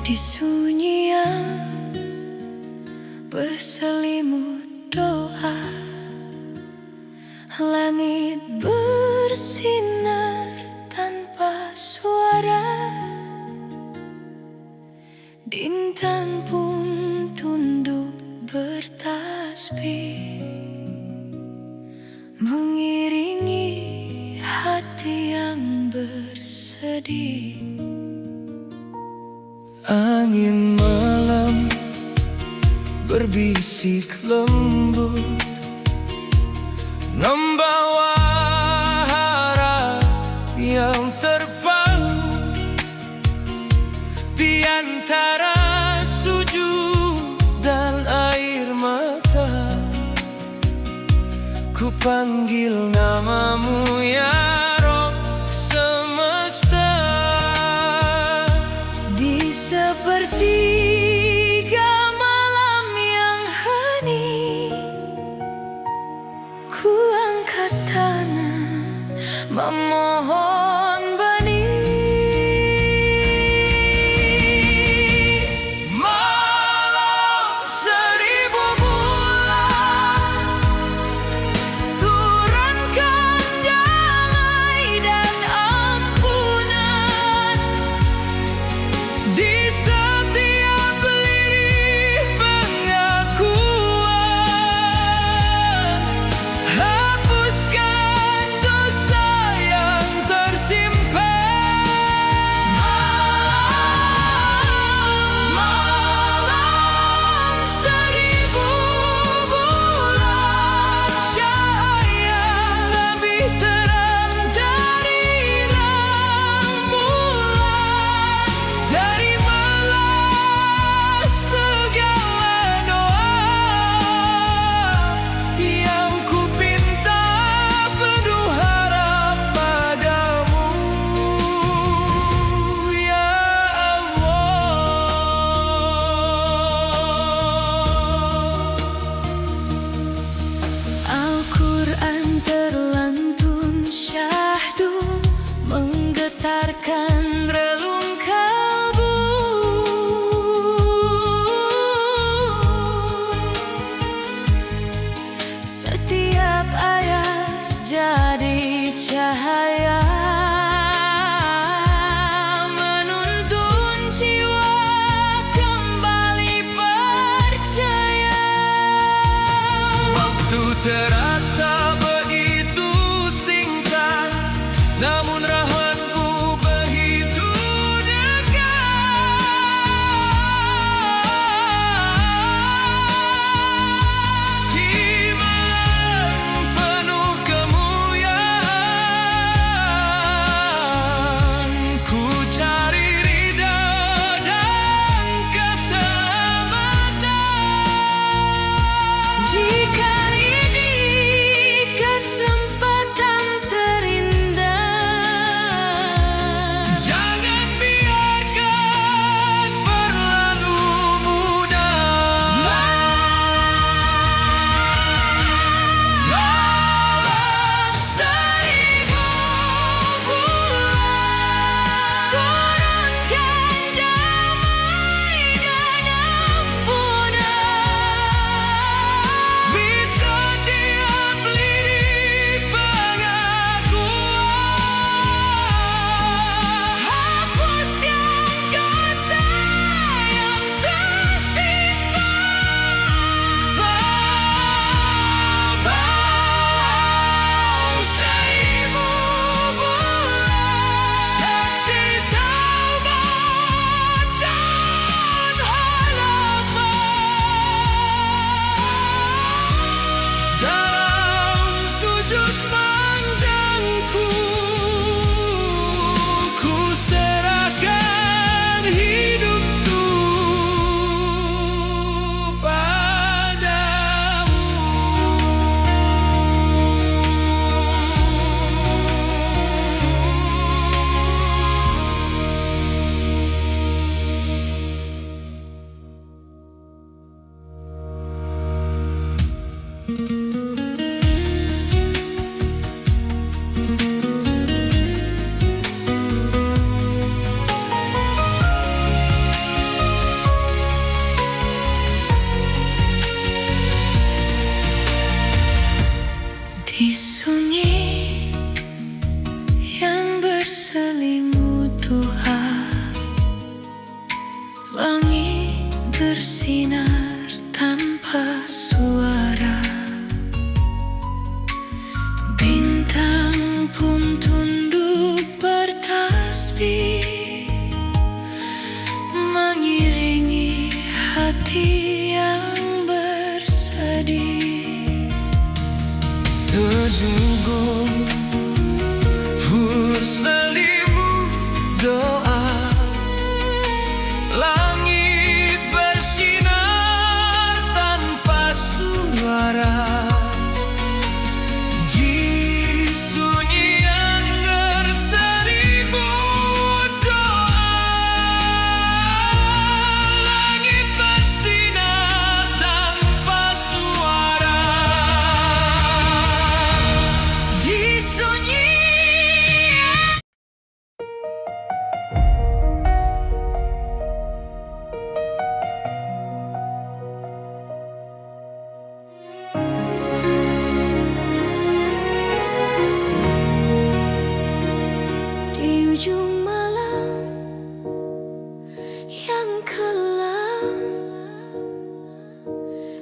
Di sunyian berselimut doa, langit bersinar tanpa suara, bintang pun tunduk bertasbih, mengiringi hati yang bersedih. Angin malam berbisik lembut, membawa harap yang terpaut di antara sujud dan air mata. Ku panggil namamu ya Rob semesta. Di sepertiga malam yang hening, ku angkat tangan memohon benih. Malam seribu bulan, Turunkan damai dan ampunan di setiap bersinar tanpa suara. Bintang pun tunduk bertasbih, mengiringi hati yang bersedih. Terjungkul berselimu doa, langit bersinar tanpa suara. Di sunyi yang berseribu doa, langit bersinar tanpa suara. Di sunyi di ujung malam yang kelam,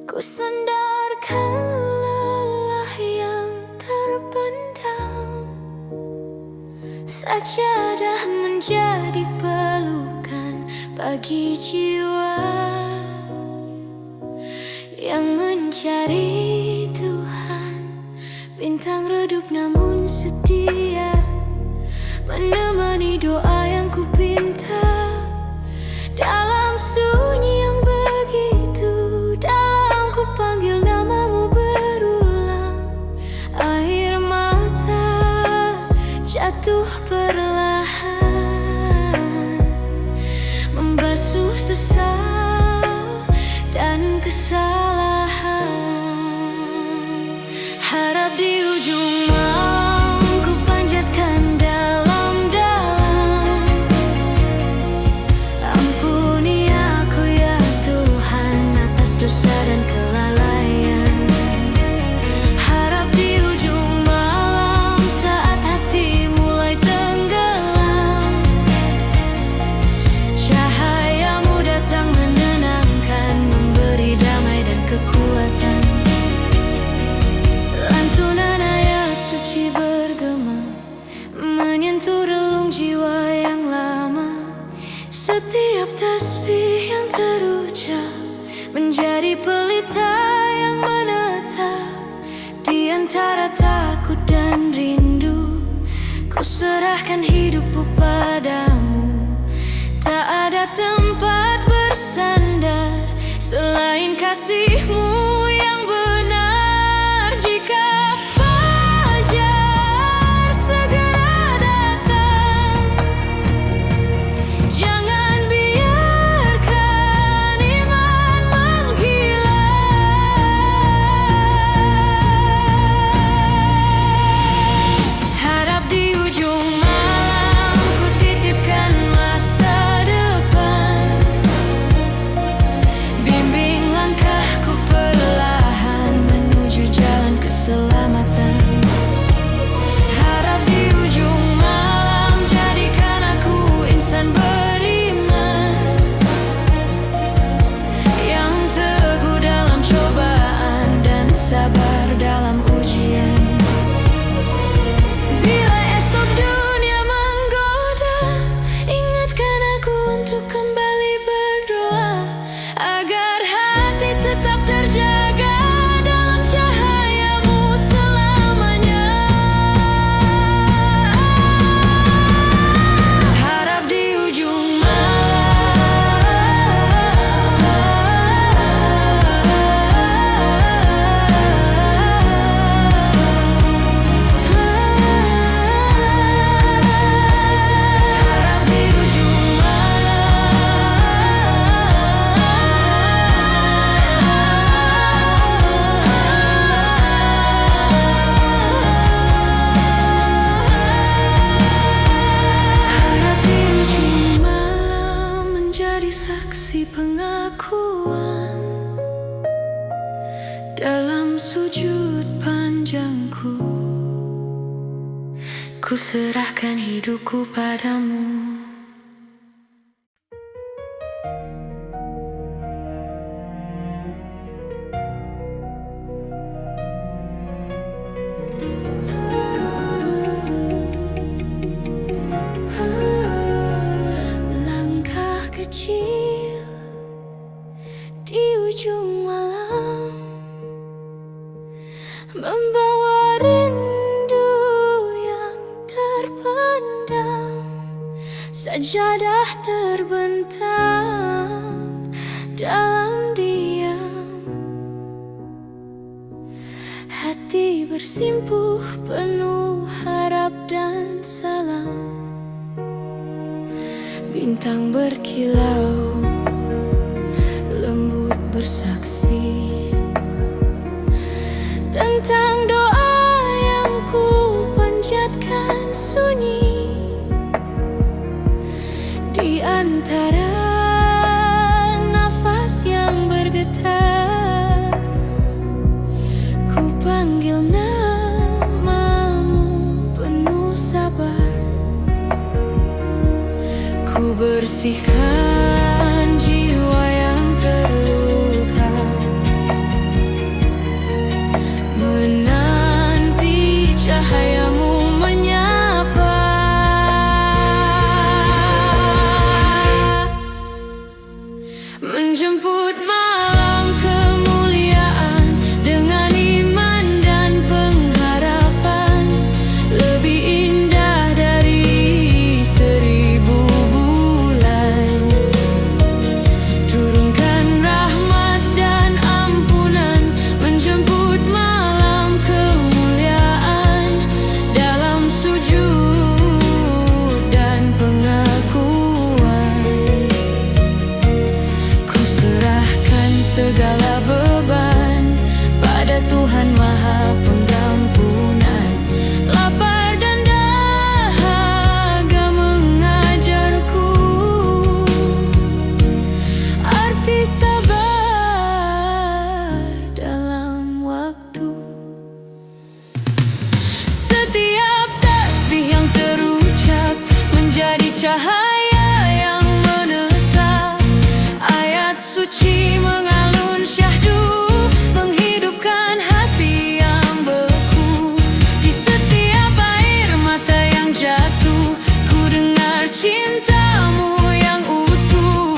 ku sandarkan lelah yang terpendam. Sajadah menjadi pelukan bagi jiwa yang mencari Tuhan. Bintang redup namun setia, menemani doa yang ku pinta. Dalam sunyi yang begitu dalam, ku panggil namamu berulang. Air mata jatuh perlahan, membasuh sesal dan kesalahan. Harap di ujung malam ku panjatkan dalam-dalam, ampuni aku ya Tuhan atas dosa dan kelalaian. Harap di ujung malam saat hati mulai tenggelam, cahayamu datang menenangkan, memberi damai dan kekuatan. Lantunan ayat suci bergema, menyentuh relung jiwa yang lama. Setiap tasbih yang terucap menjadi pelita yang menetap. Di antara takut dan rindu, ku serahkan hidupku padamu. Tak ada tempat bersandar selain kasih-Mu yang benar. Jika fajar segera datang, jangan biarkan iman menghilang. Harap di ujung malam ku titipkan masa depan, bimbing langkahku perlahan menuju jalan keselamatan. Harap di ujung malam jadikan aku insan beriman, yang teguh dalam cobaan dan sabar dalam ujian. Bila esok dunia menggoda, ingatkan aku untuk kembali berdoa, agar hati tetap terjaga dalam cahaya-Mu selamanya. Harap di ujung Harap di ujung Harap di ujung malam menjadi saksi pengakuan dalam sujud panjangku. Ku serahkan hidupku padamu. kecil di ujung malam, membawa rindu yang terpendam. Sajadah terbentang dalam diam, hati bersimpuh penuh harap dan salam. Bintang berkilau, lembut bersaksi tentang doa yang ku panjatkan sunyi di antara nafas yang bergetar. Ku panggil namamu penuh sabar, ku bersihkan jiwa yang terluka, menanti cahayamu menyapa. Menjemput malam kemuliaan dengan iman dan pengharapan, lebih indah dari 1000 bulan. Turunkan rahmat dan ampunan, menjemput malam kemuliaan dalam sujud dan pengakuan. Ku serahkan segala beban pada Tuhan Maha Pengampunan. Lapar dan dahaga mengajarku arti sabar dalam waktu. Setiap tasbih yang terucap menjadi cahaya yang menetap. Ayat suci mengalun syahdu, menghidupkan hati yang beku. Di setiap air mata yang jatuh, ku dengar cintamu yang utuh.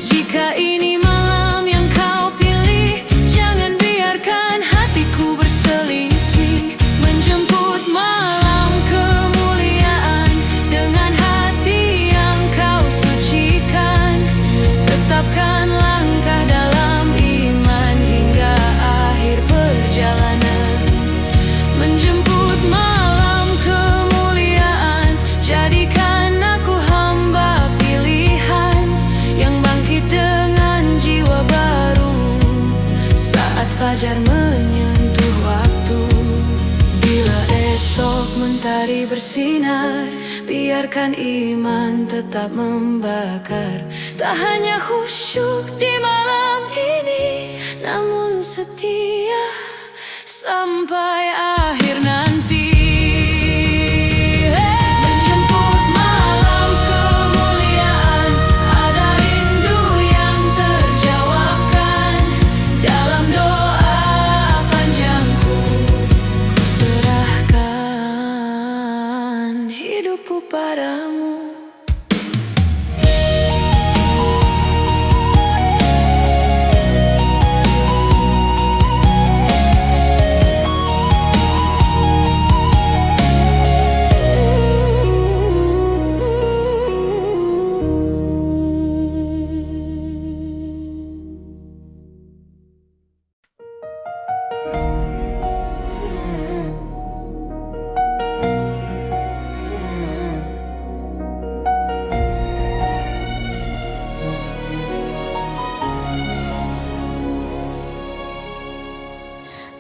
Jika ini malam yang kau pilih, jangan biarkan hatiku berselisih. Menjemput malam kemuliaan dengan hati yang kau sucikan. Tetapkan langkah dalam iman hingga akhir perjalanan. Menjemput malam kemuliaan, jadikan aku hamba pilihan yang bangkit dengan jiwa baru saat fajar menyentuh waktu. Bila esok mentari bersinar, biarkan iman tetap membakar. Tak hanya khusyuk di malam ini, namun setia sampai akhir nanti. Menjemput malam kemuliaan, ada rindu yang terjawabkan dalam doa panjangku. Ku serahkan hidupku padamu.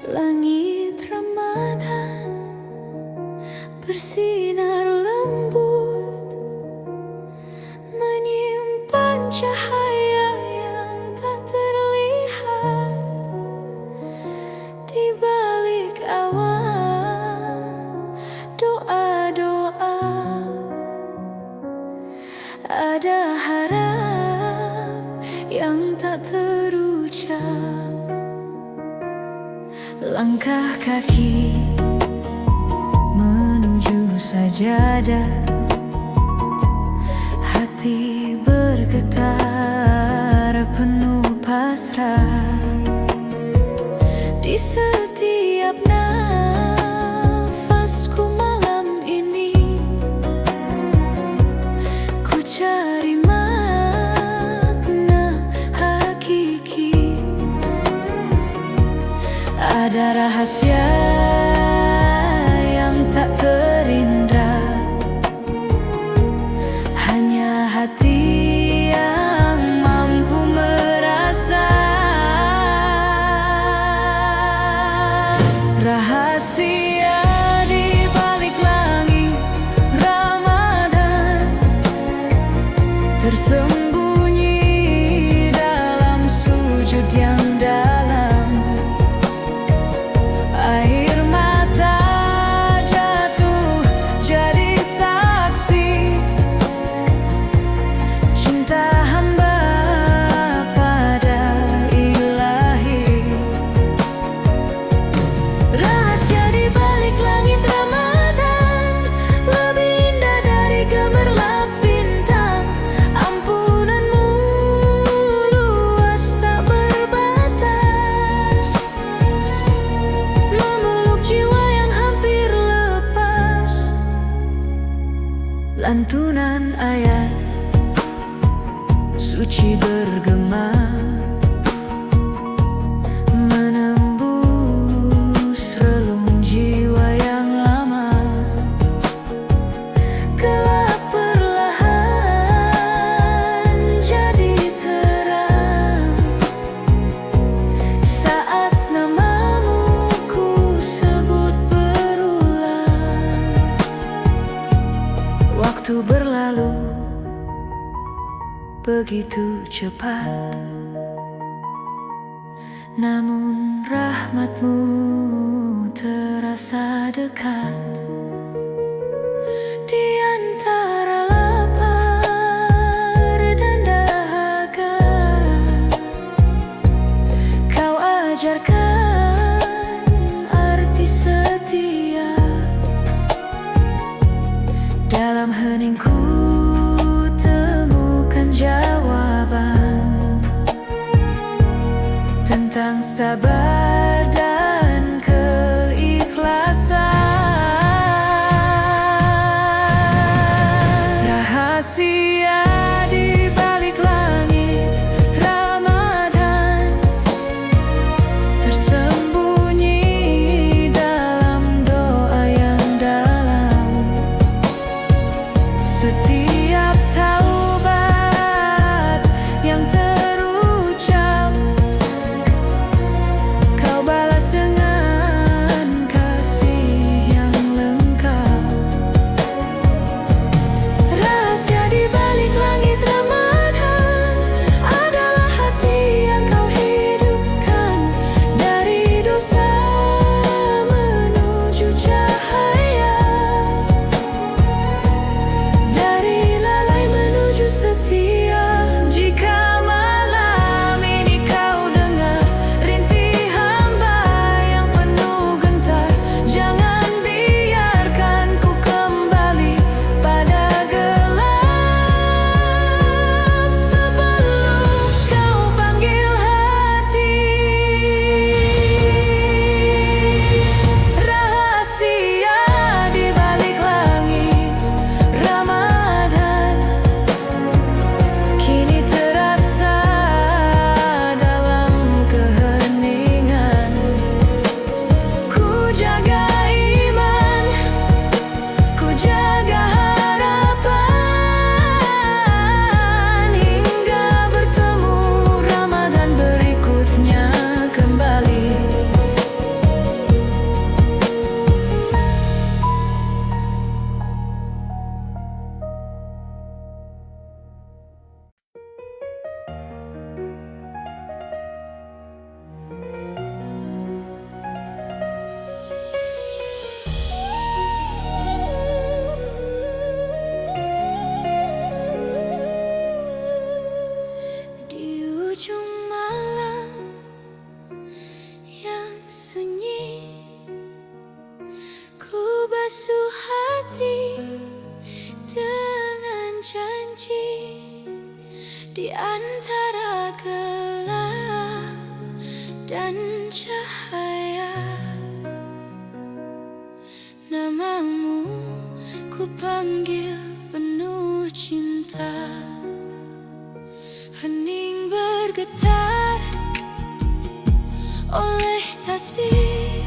Langit Ramadan bersinar lembut, menyimpan cahaya yang tak terlihat. Di balik awan doa-doa, ada harap yang tak terucap. Langkah kaki menuju sajadah, hati bergetar. Di setiap nafasku malam ini, ku cari makna hakiki. Ada rahasia yang tak terindra, hanya hati yang mampu merasa. Rahasia di balik langit Ramadan tersembunyi dalam sujud yang dalam. Air mata jatuh jadi saksi cinta hamba pada Ilahi. Rahasia di balik langit Ramadan lebih indah dari gemerlap bintang. Ampunanmu luas tak berbatas, memeluk jiwa yang hampir lepas. Lantunan ayat suci bergema, menembus relung jiwa yang lama. Gelap perlahan jadi terang saat namamu ku sebut berulang. Waktu berlalu begitu cepat, namun rahmatmu terasa dekat. Di antara lapar dan dahaga, kau ajarkan arti setia. Dalam heningku temukan jawaban tentang sabar dan keikhlasan. Rahasia di balik langit Ramadan tersembunyi dalam doa yang dalam. Setiap taubat yang terucap, kau balas dengan kasih yang lengkap. Rahasia di balik langit Ramadan adalah hati yang kau hidupkan dari dosa menuju cahaya, dari lalai menuju setia. Jika malam ini kau dengar rintih hamba yang penuh gentar, jangan biarkan ku kembali pada gelap sebelum kau panggil hati. Rahasia di balik langit Ramadan kini terasa dalam keheningan. Ku jaga iman, ku jaga harapan hingga bertemu Ramadan berikutnya kembali. Di ujung malam yang sunyi, ku basuh hati dengan janji. Di antara gelap dan cahaya, ku panggil penuh cinta. Hening bergetar oleh tasbih,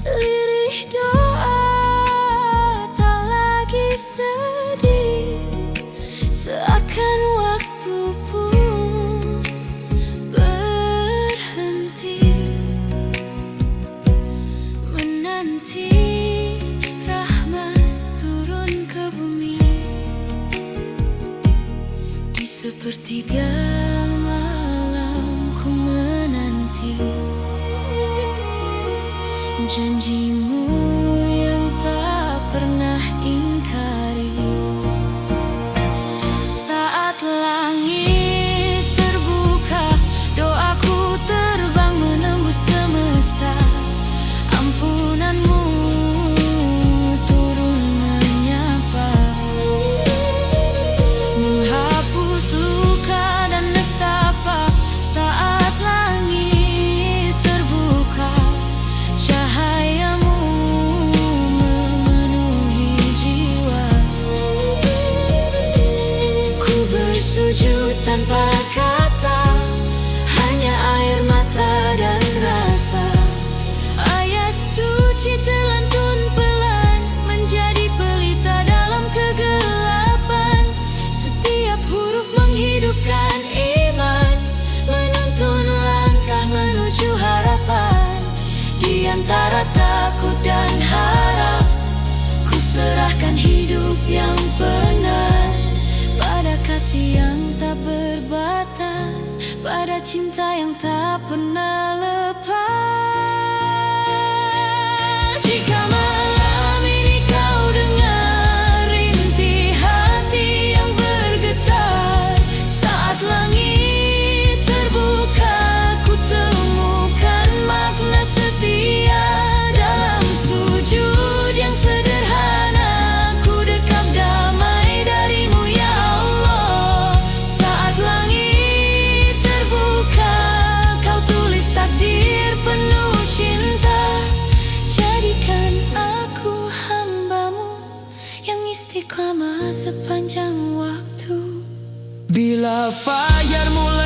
lirih doa tak lagi sedih, seakan waktu pun berhenti menanti rahmat turun ke bumi. Di sepertiga malam ku menanti janjimu yang tak pernah ingkari. Saat langit terbuka, doaku terbang menembus semesta. Ampunanmu turun menyapa, menghapus luka dan nestapa. Saat langit terbuka, cahayamu memenuhi jiwa. Ku bersujud tanpa kata, hanya air mata dan rasa. Ayat suci terlantun pelan menjadi pelita dalam kegelapan. Setiap huruf menghidupkan iman, menuntun langkah menuju harapan. Di antara takut dan harap, ku serahkan hidup yang benar pada kasih yang tak berbatas, pada cinta yang tak pernah lepas. Jika malam ini kau dengar rintih hati yang bergetar, saat langit terbuka, ku temukan makna setia dalam sujud yang sederhana. Ku dekap damai darimu ya Allah. Saat langit terbuka, kau tulis takdir penuh cinta. Jadikan aku hambamu yang istiqamah sepanjang waktu. Bila fajar mulai